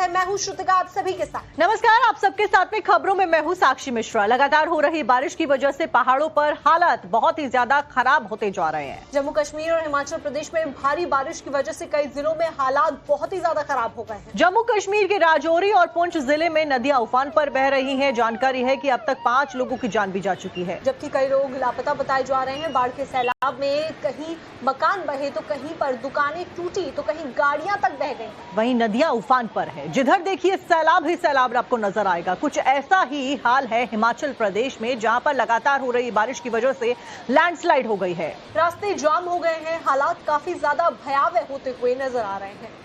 है, मैं हूं श्रुतिका आप सभी के साथ। नमस्कार, आप सबके साथ में खबरों में मैं हूं साक्षी मिश्रा। लगातार हो रही बारिश की वजह से पहाड़ों पर हालात बहुत ही ज्यादा खराब होते जा रहे हैं। जम्मू कश्मीर और हिमाचल प्रदेश में भारी बारिश की वजह से कई जिलों में हालात बहुत ही ज्यादा खराब हो गए हैं। जम्मू कश्मीर के राजौरी और पुंछ जिले में नदियां उफान पर बह रही हैं। जानकारी है कि अब तक 5 लोगों की जान भी जा चुकी है, जबकि कई लोग लापता बताए जा रहे हैं। बाढ़ के सैलाब में कहीं मकान बहे तो कहीं पर दुकानें टूटी तो कहीं गाड़ियां तक बह गई। वहीं नदियां उफान पर है, जिधर देखिए सैलाब ही सैलाब आपको नजर आएगा। कुछ ऐसा ही हाल है हिमाचल प्रदेश में, जहां पर लगातार हो रही बारिश की वजह से लैंडस्लाइड हो गई है, रास्ते जाम हो गए हैं, हालात काफी ज्यादा भयावह होते हुए नजर आ रहे हैं।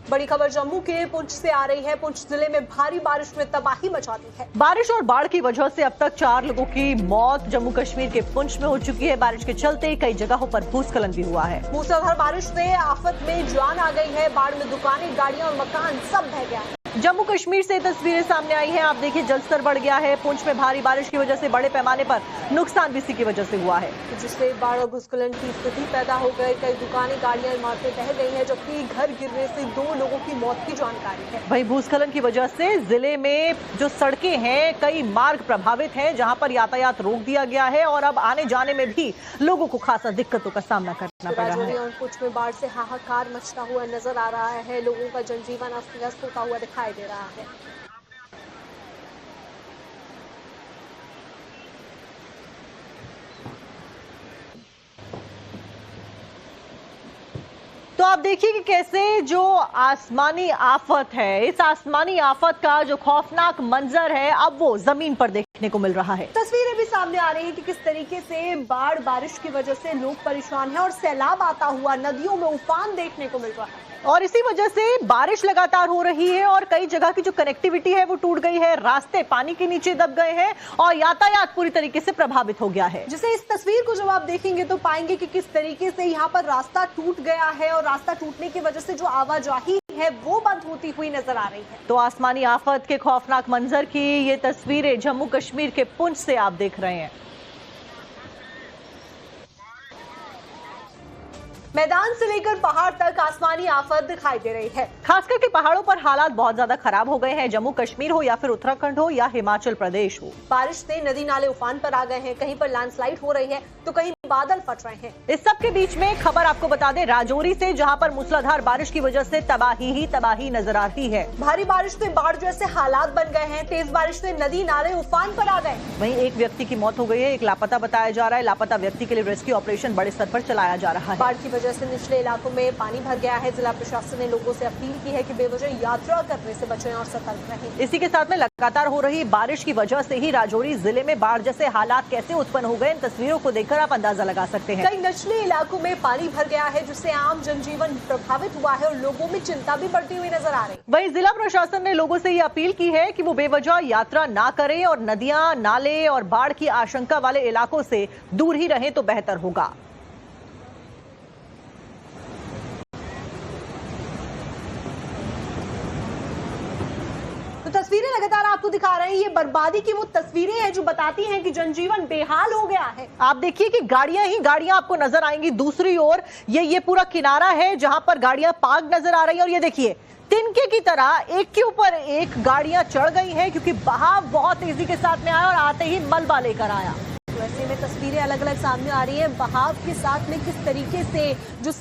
बड़ी खबर जम्मू के पुंछ से आ रही है। पुंछ जिले में भारी बारिश में तबाही मचा दी है। बारिश और बाढ़ की वजह से अब तक 4 लोगों की मौत जम्मू कश्मीर के पुंछ में हो चुकी है। बारिश के चलते कई जगहों पर भूस्खलन भी हुआ है। मूसलाधार बारिश से आफत में जान आ गई है। बाढ़ में दुकानें, गाड़ियां और मकान सब बह गया है। जम्मू कश्मीर से तस्वीरें सामने आई हैं। आप देखिए जलस्तर बढ़ गया है। पुंछ में भारी बारिश की वजह से बड़े पैमाने पर नुकसान भी इसी की वजह से हुआ है, जिससे बाढ़ और भूस्खलन की स्थिति पैदा हो गई। कई दुकानें, गाड़ियां, इमारतें बह गई हैं, जबकि घर गिरने से 2 लोगों की मौत की जानकारी है। वहीं भूस्खलन की वजह से जिले में जो सड़कें हैं, कई मार्ग प्रभावित हैं, जहां पर यातायात रोक दिया गया है और अब आने जाने में भी लोगों को खासा दिक्कतों का सामना करना पड़ रहा है। पुंछ में बाढ़ से हाहाकार मचता हुआ नजर आ रहा है। लोगों का जनजीवन अस्त व्यस्त होता हुआ दिखाई दे रहा है। तो आप देखिए कि कैसे जो आसमानी आफत है, इस आसमानी आफत का जो खौफनाक मंजर है अब वो जमीन पर देखने को मिल रहा है। तस्वीरें भी सामने आ रही है कि किस तरीके से बाढ़ बारिश की वजह से लोग परेशान हैं और सैलाब आता हुआ नदियों में उफान देखने को मिल रहा है। और इसी वजह से बारिश लगातार हो रही है और कई जगह की जो कनेक्टिविटी है वो टूट गई है। रास्ते पानी के नीचे दब गए हैं और यातायात पूरी तरीके से प्रभावित हो गया है। जिसे इस तस्वीर को जब आप देखेंगे तो पाएंगे कि किस तरीके से यहाँ पर रास्ता टूट गया है और रास्ता टूटने की वजह से जो आवाजाही है वो बंद होती हुई नजर आ रही है। तो आसमानी आफत के खौफनाक मंजर की ये तस्वीरें जम्मू कश्मीर के पुंछ से आप देख रहे हैं। मैदान से लेकर पहाड़ तक आसमानी आफत दिखाई दे रही है। खासकर के पहाड़ों पर हालात बहुत ज्यादा खराब हो गए हैं। जम्मू कश्मीर हो या फिर उत्तराखंड हो या हिमाचल प्रदेश हो, बारिश से नदी नाले उफान पर आ गए हैं। कहीं पर लैंडस्लाइड हो रही है तो कहीं बादल फट रहे हैं। इस सब के बीच में खबर आपको बता दें राजौरी से, जहां पर मूसलाधार बारिश की वजह से तबाही ही तबाही नजर आ रही है। भारी बारिश से बाढ़ जैसे हालात बन गए हैं। तेज बारिश से नदी नाले उफान पर आ गए। वहीं एक व्यक्ति की मौत हो गई है, एक लापता बताया जा रहा है। लापता व्यक्ति के लिए रेस्क्यू ऑपरेशन बड़े स्तर पर चलाया जा रहा है। बाढ़ की वजह से निचले इलाकों में पानी भर गया है। जिला प्रशासन ने लोगों से अपील की है कि बेवजह यात्रा करने से बचें और सतर्क रहें। इसी के साथ में लगातार हो रही बारिश की वजह से ही राजौरी जिले में बाढ़ जैसे हालात कैसे उत्पन्न हो गए, इन तस्वीरों को देखकर आप अंदाजा लगा सकते हैं। कई निचले इलाकों में पानी भर गया है, जिससे आम जनजीवन प्रभावित हुआ है और लोगों में चिंता भी बढ़ती हुई नजर आ रही। वहीं जिला प्रशासन ने लोगों से ये अपील की है कि वो बेवजह यात्रा ना करें और नदियां, नाले और बाढ़ की आशंका वाले इलाकों से दूर ही रहें तो बेहतर होगा। तस्वीरें लगातार आपको दिखा रहे हैं। ये बर्बादी की वो तस्वीरें हैं जो बताती हैं कि जनजीवन बेहाल हो गया है। आप देखिए कि गाड़ियां ही गाड़ियां आपको नजर आएंगी। दूसरी ओर ये पूरा किनारा है जहां पर गाड़ियां पार्क नजर आ रही हैं और ये देखिए तिनके की तरह एक के ऊपर एक गाड़ियां चढ़ गई हैं, क्योंकि बहाव बहुत तेजी के साथ में आया और आते ही मलबा लेकर आया। वैसे में तस्वीरें अलग अलग सामने आ रही है। बहाव के साथ में किस तरीके से जो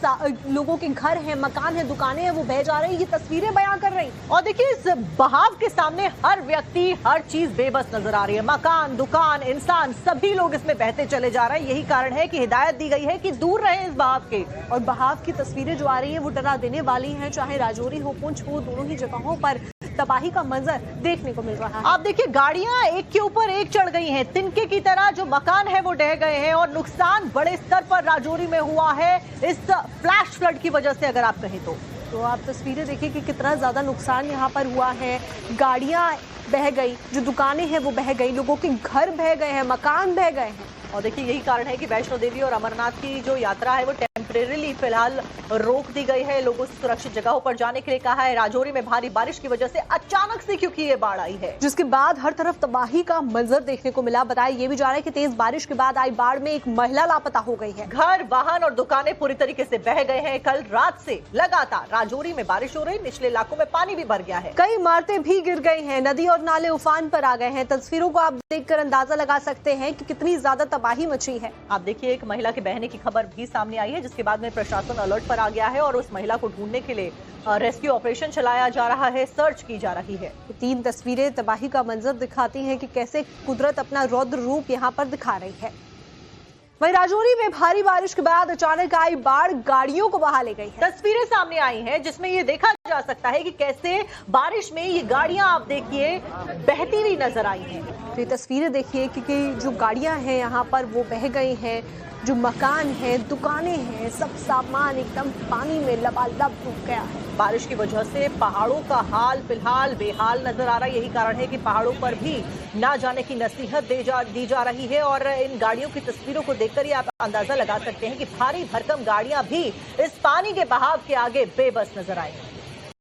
लोगों के घर हैं, मकान हैं, दुकानें हैं, वो बह जा रही है। ये तस्वीरें बयां कर रही। और देखिए इस बहाव के सामने हर व्यक्ति, हर चीज बेबस नजर आ रही है। मकान, दुकान, इंसान, सभी लोग इसमें बहते चले जा रहे हैं। यही कारण है कि हिदायत दी गई है कि दूर रहें इस बहाव के। और बहाव की तस्वीरें जो आ रही है वो डरा देने वाली हैं। चाहे राजौरी हो, पुंछ हो, दोनों ही जगहों पर तबाही का मंजर देखने को मिल रहा है। आप देखिए गाड़ियां एक के ऊपर एक चढ़ गई हैं, तिनके की तरह जो मकान है वो ढह गए हैं और नुकसान बड़े स्तर पर राजौरी में हुआ है इस फ्लैश फ्लड की वजह से, अगर आप कहें तो आप तस्वीरें देखिए कि कितना ज्यादा नुकसान यहाँ पर हुआ है। गाड़ियां बह गई, जो दुकानें हैं वो बह गई, लोगों के घर बह गए हैं, मकान बह गए हैं। और देखिए यही कारण है कि वैष्णो देवी और अमरनाथ की जो यात्रा है वो टेम्परेरी टेम्परेरीली फिलहाल रोक दी गई है। लोगों से सुरक्षित जगहों पर जाने के लिए कहा है। राजौरी में भारी बारिश की वजह से अचानक से क्योंकि ये बाढ़ आई है, जिसके बाद हर तरफ तबाही का मंजर देखने को मिला। बताया ये भी जा रहा है कि तेज बारिश के बाद आई बाढ़ में एक महिला लापता हो गई है। घर, वाहन और दुकानें पूरी तरीके से बह गए हैं। कल रात से लगातार राजौरी में बारिश हो रही, निचले इलाकों में पानी भी भर गया है। कई इमारतें भी गिर गई हैं, नदी और नाले उफान पर आ गए हैं। तस्वीरों को आप देखकर अंदाजा लगा सकते हैं कि कितनी ज्यादा तबाही मची है। आप देखिए, एक महिला के बहने की खबर भी सामने आई है, जिसके बाद में प्रशासन अलर्ट पर आ गया है और उस महिला को ढूंढने के लिए रेस्क्यू ऑपरेशन चलाया जा रहा है, सर्च की जा रही है। 3 तस्वीरें तबाही का मंजर दिखाती हैं कि कैसे कुदरत अपना रौद्र रूप यहाँ पर दिखा रही है। वहीं राजौरी में भारी बारिश के बाद अचानक आई बाढ़ गाड़ियों को बहा ले गई है। तस्वीरें सामने आई हैं जिसमें ये देखा जा सकता है कि कैसे बारिश में ये गाड़ियां आप देखिए बहती हुई नजर आई हैं। तो ये तस्वीरें देखिए कि जो गाड़ियां हैं यहाँ पर वो बह गई हैं। जो मकान है, दुकानें हैं, सब सामान एकदम पानी में लबालब डूब गया है। बारिश की वजह से पहाड़ों का हाल फिलहाल बेहाल नजर आ रहा है। यही कारण है कि पहाड़ों पर भी ना जाने की नसीहत दी जा रही है और इन गाड़ियों की तस्वीरों को देखकर ही आप अंदाजा लगा सकते हैं कि भारी भरकम गाड़ियां भी इस पानी के बहाव के आगे बेबस नजर आई।